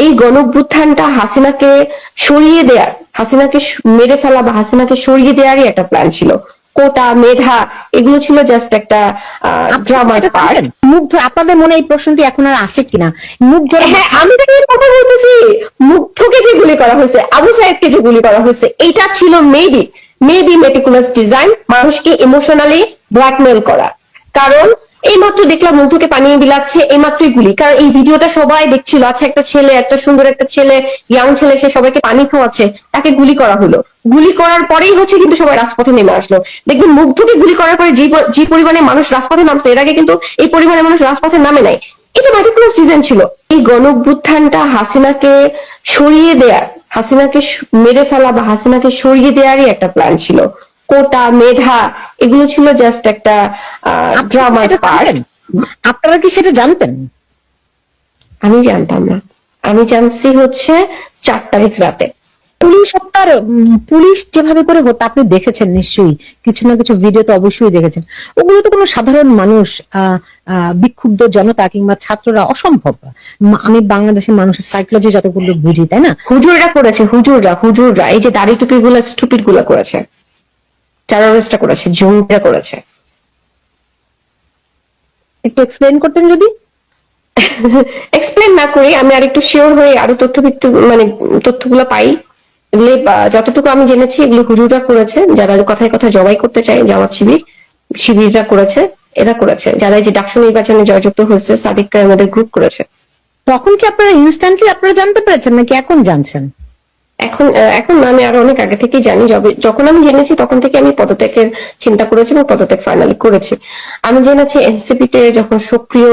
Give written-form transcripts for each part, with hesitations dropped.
এই গণঅভ্যুত্থানটা হাসিনাকে সরিয়ে দেয়ার, হাসিনাকে মেরে ফেলা বা হাসিনাকে সরিয়ে দেওয়ারই একটা প্ল্যান ছিল। কোটা, মেধা, এগুলো ছিল জাস্ট একটা ড্রামার পার্ট। মুগ্ধ, আপনাদের মনে এই প্রশ্নটি এখন আর আসে কিনা? মুগ্ধ, হ্যাঁ, আমি তো কথা বলতেছি, মুগ্ধকে যে গুলি করা হয়েছে, আবু সাইদকে যে গুলি করা হয়েছে, এটা ছিল মেবি মেটিকুলাস ডিজাইন, মানুষকে ইমোশনালি ব্ল্যাকমেল করা। কারণ এইমাত্র দেখলাম মুগ্ধকে পানি বিলাচ্ছে, এইমাত্রই গুলি। কারণ এই ভিডিওটা সবাই দেখছিল, আচ্ছা একটা ছেলে, একটা সুন্দর একটা ছেলে, ইয়াং ছেলে, সে সবাইকে পানি খাওয়াচ্ছে, তাকে গুলি করা হলো। গুলি করার পরেই হচ্ছে কিন্তু সবাই রাজপথে নেমে আসলো। দেখবেন মুগ্ধকে গুলি করার পরে যে পরিমাণে মানুষ রাজপথে নামছে, এর আগে কিন্তু এই পরিমাণে মানুষ রাজপথে নামে নাই। এটা মেটিকুলাস ডিজাইন ছিল। এই গণঅভ্যুত্থানটা হাসিনাকে সরিয়ে দেয়ার, হাসিনাকে মেরে ফেলা বা হাসিনাকে সরিয়ে দেওয়ারই একটা প্ল্যান ছিল। কোটা, মেধা, এগুলো ছিল জাস্ট একটা ড্রামার পার্ট। আপনারা কি সেটা জানতেন? আমি জানতাম না। আমি জানছি হচ্ছে 4 তারিখ রাতে। পুলিশ যেভাবে করে হতো আপনি দেখেছেন নিশ্চয়ই, কিছু না কিছু ভিডিও তো অবশ্যই দেখেছেন। ওগুলো তো কোনো সাধারণ মানুষ, বিক্ষুব্ধ জনতা কিংবা ছাত্ররা অসম্ভব। আমি বাংলাদেশের মানুষের সাইকোলজি যতগুলো বুঝি, তাই না? হুজুররা করেছে, হুজুররা এই যে দাড়ি টুপি গুলা, স্টুপিড গুলা করেছে, টেররিস্টরা করেছে, জঙ্গিরা করেছে। একটু এক্সপ্লেইন করতেন যদি। এক্সপ্লেন না করি, আমি আর একটু শিওর হয়ে আরো তথ্যগুলো পাই। এগুলো যতটুকু আমি জেনেছি, এগুলো হুজুররা করেছে, যারা কথায় কথা জবাই করতে চায়, জামাত শিবিররা করেছে, এরা করেছে। যারা এই যে ডাকসু নির্বাচনে জয়যুক্ত হয়েছে, সাদিক কায়েমের গ্রুপ করেছে। তখন কি আপনারা ইনস্ট্যান্টলি আপনারা জানতে পেরেছেন নাকি এখন জানছেন? এখন আমি আরো অনেক আগে থেকেই জানি। যখন আমি জেনেছি তখন থেকে আমি পদত্যাগের চিন্তা করেছি এবং পদত্যাগ ফাইনালি করেছি। আমি জেনেছি এনসিপি তে যখন সক্রিয়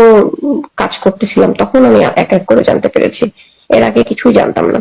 কাজ করতেছিলাম, তখন আমি এক এক করে জানতে পেরেছি। এর আগে কিছুই জানতাম না।